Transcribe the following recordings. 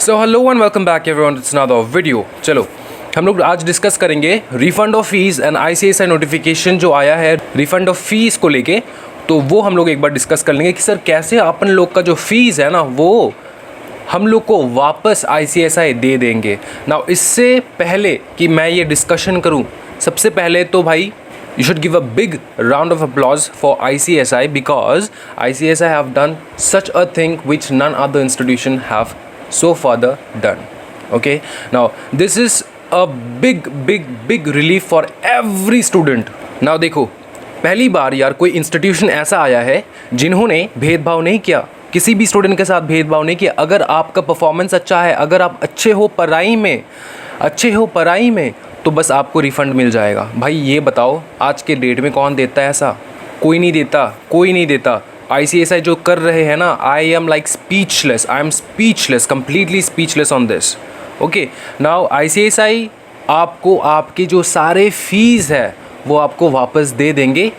So hello and welcome back everyone, it's another video. चलो हम लोग आज डिस्कस करेंगे refund of fees and ICSI notification जो आया है रिफंड ऑफ फीस को लेके। तो वो हम लोग एक बार डिस्कस कर लेंगे कि सर कैसे अपन लोग का जो फीस है ना वो हम लोग को वापस आईसीएसआई दे देंगे ना। इससे पहले कि मैं ये डिस्कशन करूँ, सबसे पहले तो भाई you should give a big round of applause for ICSI because ICSI have done such a thing which none other institution have so far done. Okay, now this is a big relief for every student. Now देखो, पहली बार यार कोई institution ऐसा आया है जिन्होंने भेदभाव नहीं किया, किसी भी स्टूडेंट के साथ भेदभाव नहीं किया। अगर आपका परफॉर्मेंस अच्छा है, अगर आप अच्छे हो पढ़ाई में तो बस आपको रिफ़ंड मिल जाएगा। भाई ये बताओ आज के डेट में कौन देता है ऐसा? कोई नहीं देता। आईसीएसआई जो कर रहे हैं ना, I am speechless, completely speechless on this. Okay, now ICSI आपको आपके जो सारे फीस है वो आपको वापस दे देंगे।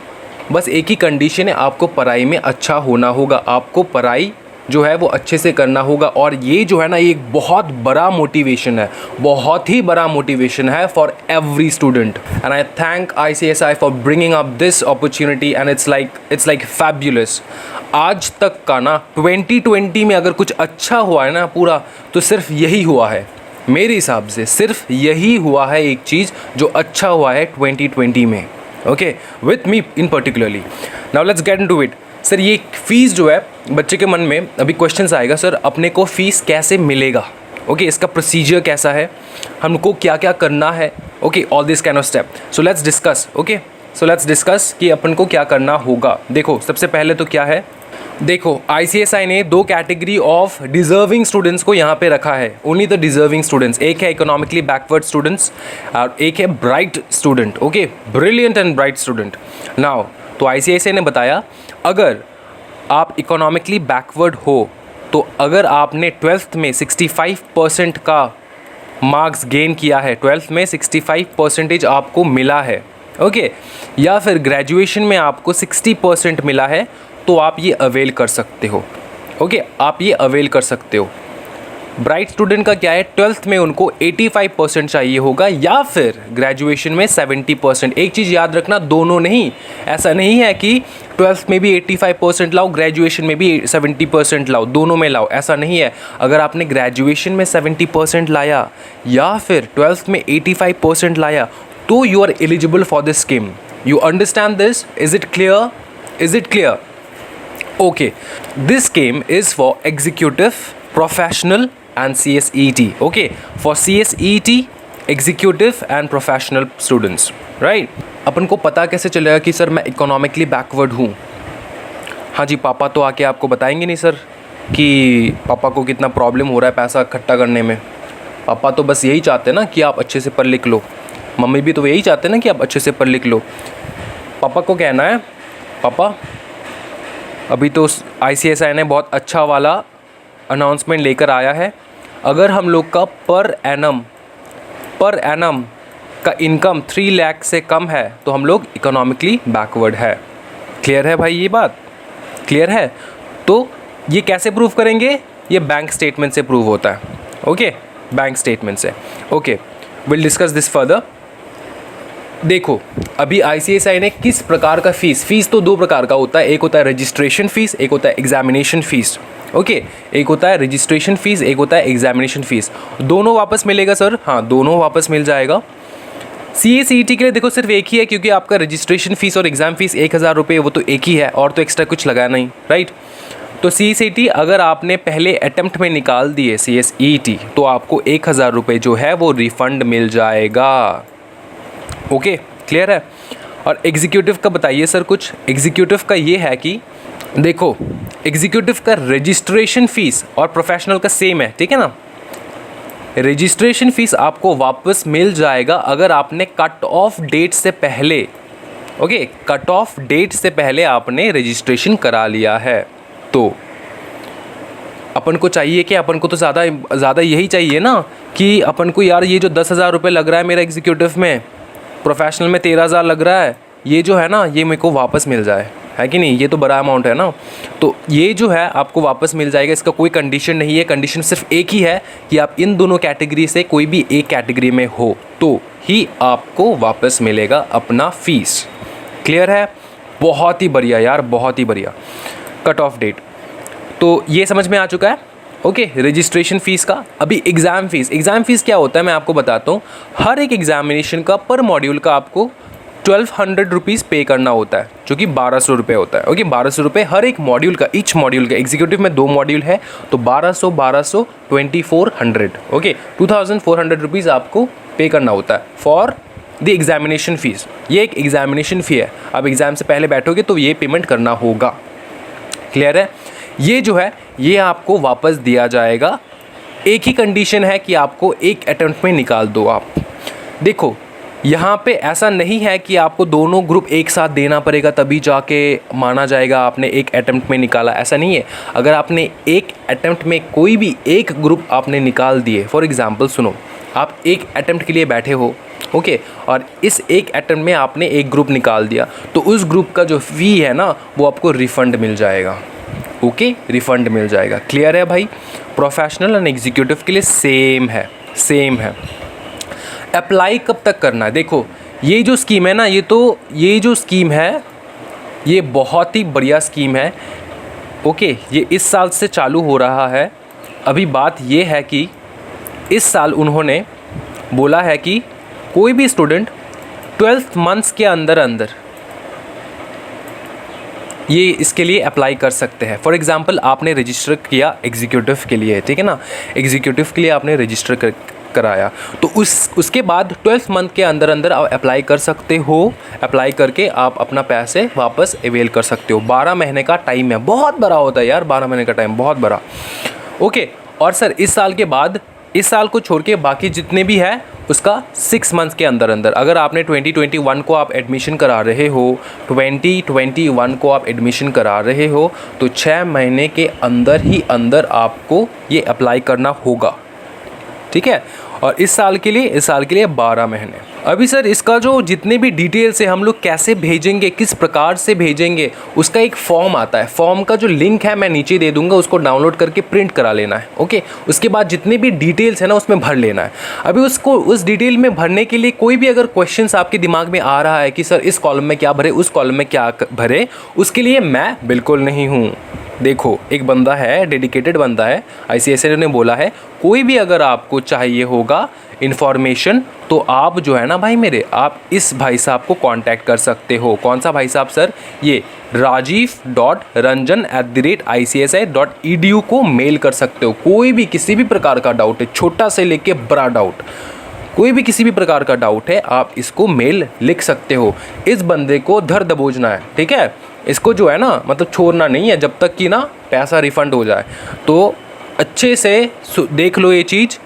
बस एक ही कंडीशन है, आपको पढ़ाई में अच्छा होना होगा, आपको पढ़ाई जो है वो अच्छे से करना होगा। और ये जो है ना, ये एक बहुत बड़ा मोटिवेशन है, बहुत ही बड़ा मोटिवेशन है for every student. And I thank ICSI for bringing up this opportunity and it's like fabulous. आज तक का ना 2020 में अगर कुछ अच्छा हुआ है ना पूरा, तो सिर्फ यही हुआ है। मेरे हिसाब से सिर्फ यही हुआ है एक चीज़ जो अच्छा हुआ है 2020 में। Okay, with me in particularly. Now let's get into it. Sir ये फ़ीस जो है, बच्चे के मन में अभी क्वेश्चंस आएगा, सर अपने को फ़ीस कैसे मिलेगा? ओके, इसका प्रोसीजर कैसा है, हमको क्या क्या करना है? Okay, all this kind of step. So let's discuss. Okay, so let's discuss कि अपन को क्या करना होगा। देखो सबसे पहले तो क्या है, देखो आईसीएसआई ने दो कैटेगरी ऑफ डिजर्विंग स्टूडेंट्स को यहाँ पे रखा है। Only the deserving students. एक है इकोनॉमिकली बैकवर्ड स्टूडेंट्स और एक है bright student. Okay, brilliant and bright student. Now तो आईसीएसआई ने बताया, अगर आप इकोनॉमिकली बैकवर्ड हो तो अगर आपने 12th में 65% का मार्क्स गेन किया है, 12th में 65% आपको मिला है, ओके, या फिर ग्रेजुएशन में आपको 60% मिला है, तो आप ये अवेल कर सकते हो। ओके, आप ये अवेल कर सकते हो। ब्राइट स्टूडेंट का क्या है, 12th में उनको 85% चाहिए होगा या फिर ग्रेजुएशन में 70%। एक चीज़ याद रखना, दोनों नहीं, ऐसा नहीं है कि 12th में भी 85% लाओ, ग्रेजुएशन में भी 70% लाओ, दोनों में लाओ, ऐसा नहीं है। अगर आपने ग्रेजुएशन में 70% लाया या फिर 12th में 85% लाया तो you are eligible for this scheme. You understand this? Is it clear? Okay, this scheme is for executive, professional and CSET. Okay, for CSET, executive and professional students, right? अपन को पता कैसे चलेगा कि सर मैं economically backward हूँ? हाँ जी, पापा तो आके आपको बताएंगे नहीं सर कि पापा को कितना प्रॉब्लम हो रहा है पैसा इकट्ठा करने में। पापा तो बस यही चाहते हैं ना कि आप अच्छे से पढ़ लिख लो। मम्मी भी तो यही चाहते हैं ना कि आप अच्छे से पढ़ लिख लो। पापा को कहना है, पापा अभी तो आईसीएसआई ने बहुत अच्छा वाला अनाउंसमेंट लेकर आया है, अगर हम लोग का पर एनम का इनकम 3 लाख से कम है तो हम लोग इकोनॉमिकली बैकवर्ड है। क्लियर है भाई? ये बात क्लियर है? तो ये कैसे प्रूव करेंगे? ये बैंक स्टेटमेंट से प्रूव होता है। ओके, बैंक स्टेटमेंट से। Okay, will discuss this further. देखो अभी आईसीएसआई ने किस प्रकार का फीस तो 2 प्रकार का होता है, एक होता है रजिस्ट्रेशन फ़ीस, एक होता है एग्जामिनेशन फ़ीस। ओके, एक होता है रजिस्ट्रेशन फ़ीस, एक होता है एग्जामिनेशन फ़ीस। दोनों वापस मिलेगा सर? हाँ, दोनों वापस मिल जाएगा। CACET के लिए देखो सिर्फ एक ही है, क्योंकि आपका रजिस्ट्रेशन फ़ीस और एग्ज़ाम फ़ीस 1000 रुपये, वो तो एक ही है और तो एक्स्ट्रा कुछ लगा नहीं, राइट? तो CACET अगर आपने पहले अटैम्प्ट में निकाल दिए CSET तो आपको 1000 रुपये जो है वो रिफ़ंड मिल जाएगा। ओके, क्लियर है? और एग्जीक्यूटिव का बताइए सर कुछ। एग्जीक्यूटिव का ये है कि देखो एग्जीक्यूटिव का रजिस्ट्रेशन फ़ीस और प्रोफेशनल का सेम है, ठीक है ना? रजिस्ट्रेशन फ़ीस आपको वापस मिल जाएगा अगर आपने कट ऑफ डेट से पहले, ओके, कट ऑफ डेट से पहले आपने रजिस्ट्रेशन करा लिया है। तो अपन को चाहिए कि अपन को तो ज़्यादा यही चाहिए ना कि अपन को यार ये जो 10,000 रुपये लग रहा है मेरा एग्जीक्यूटिव में, प्रोफेशनल में 13,000 लग रहा है, ये जो है ना ये मेरे को वापस मिल जाए। है कि नहीं, ये तो बड़ा अमाउंट है ना। तो ये जो है आपको वापस मिल जाएगा, इसका कोई कंडीशन नहीं है, कंडीशन सिर्फ एक ही है कि आप इन दोनों कैटेगरी से कोई भी एक कैटेगरी में हो तो ही आपको वापस मिलेगा अपना फ़ीस। क्लियर है? बहुत ही बढ़िया यार, बहुत ही बढ़िया। कट ऑफ डेट तो ये समझ में आ चुका है। ओके, रजिस्ट्रेशन फ़ीस का। अभी एग्ज़ाम फ़ीस क्या होता है मैं आपको बताता हूँ। हर एक एग्जामिनेशन का पर मॉड्यूल का आपको 1200 रुपीज़ पे करना होता है, जो कि 1200 रुपये होता है। ओके, 1200 रुपये हर एक मॉड्यूल का, ईच मॉड्यूल का। एग्जीक्यूटिव में 2 मॉड्यूल है तो 1200 2400। ओके, 2400 रुपीज़ आपको पे करना होता है फॉर द एग्जामिनेशन फ़ीस। ये एक एग्जामिनेशन फ़ी है, आप एग्ज़ाम से पहले बैठोगे तो ये पेमेंट करना होगा। क्लियर है? ये जो है ये आपको वापस दिया जाएगा। एक ही कंडीशन है कि आपको एक अटेम्प्ट में निकाल दो आप। देखो यहाँ पे ऐसा नहीं है कि आपको दोनों ग्रुप एक साथ देना पड़ेगा तभी जाके माना जाएगा आपने एक अटेम्प्ट में निकाला, ऐसा नहीं है। अगर आपने एक अटेम्प्ट में कोई भी एक ग्रुप आपने निकाल दिए, फॉर एग्ज़ाम्पल सुनो, आप एक अटेम्प्ट के लिए बैठे हो, ओके, और इस एक अटेम्प्ट में आपने एक ग्रुप निकाल दिया तो उस ग्रुप का जो फ़ी है ना वो आपको रिफ़ंड मिल जाएगा। ओके, रिफ़ंड मिल जाएगा। क्लियर है भाई? प्रोफेशनल एंड एग्जीक्यूटिव के लिए सेम है। अप्लाई कब तक करना है? देखो ये जो स्कीम है ना, ये जो स्कीम है ये बहुत ही बढ़िया स्कीम है। ओके, ये इस साल से चालू हो रहा है। अभी बात ये है कि इस साल उन्होंने बोला है कि कोई भी स्टूडेंट 12 मंथ्स के अंदर ये इसके लिए अप्लाई कर सकते हैं। फॉर एग्ज़ाम्पल आपने रजिस्टर किया एग्जीक्यूटिव के लिए, ठीक है ना, एग्जीक्यूटिव के लिए आपने रजिस्टर कराया तो उसके बाद 12 मंथ के अंदर आप अप्लाई कर सकते हो। अप्लाई करके आप अपना पैसे वापस अवेल कर सकते हो। 12 महीने का टाइम है, बहुत बड़ा होता है यार, 12 महीने का टाइम बहुत बड़ा। ओके, और सर इस साल के बाद, इस साल को छोड़ के बाकी जितने भी है उसका 6 मंथ्स के अंदर अगर आपने 2021 को आप एडमिशन करा रहे हो, 2021 को आप एडमिशन करा रहे हो तो 6 महीने के अंदर आपको ये अप्लाई करना होगा। ठीक है, और इस साल के लिए 12 महीने। अभी सर इसका जो जितने भी डिटेल्स है हम लोग कैसे भेजेंगे, किस प्रकार से भेजेंगे, उसका एक फॉर्म आता है। फॉर्म का जो लिंक है मैं नीचे दे दूंगा, उसको डाउनलोड करके प्रिंट करा लेना है। ओके, उसके बाद जितने भी डिटेल्स है ना उसमें भर लेना है। अभी उसको उस डिटेल में भरने के लिए कोई भी अगर क्वेश्चंस आपके दिमाग में आ रहा है कि सर इस कॉलम में क्या भरे, उस कॉलम में क्या भरे, उसके लिए मैं बिल्कुल नहीं हूँ। देखो एक बंदा है, डेडिकेटेड बंदा है, ICSI ने बोला है कोई भी अगर आपको चाहिए होगा इन्फॉर्मेशन तो आप जो है ना भाई मेरे, आप इस भाई साहब को कांटेक्ट कर सकते हो। कौन सा भाई साहब सर? ये rajiv.ranjan@icsi.edu को मेल कर सकते हो। कोई भी किसी भी प्रकार का डाउट है, छोटा से लेके बड़ा डाउट, कोई भी किसी भी प्रकार का डाउट है आप इसको मेल लिख सकते हो। इस बंदे को धर दबोचना है, ठीक है, इसको जो है ना मतलब छोड़ना नहीं है जब तक कि ना पैसा रिफ़ंड हो जाए। तो अच्छे से देख लो ये चीज़,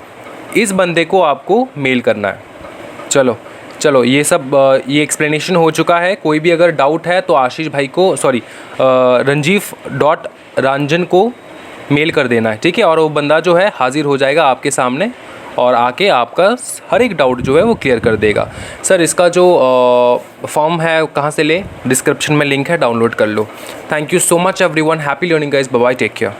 इस बंदे को आपको मेल करना है। चलो ये सब ये एक्सप्लेनेशन हो चुका है। कोई भी अगर डाउट है तो आशीष भाई को, सॉरी ranjiv.ranjan को मेल कर देना है, ठीक है, और वो बंदा जो है हाजिर हो जाएगा आपके सामने और आके आपका हर एक डाउट जो है वो क्लियर कर देगा। सर इसका जो फॉर्म है कहाँ से ले? डिस्क्रिप्शन में लिंक है, डाउनलोड कर लो। Thank you so much everyone, happy learning guys, bye bye, take care.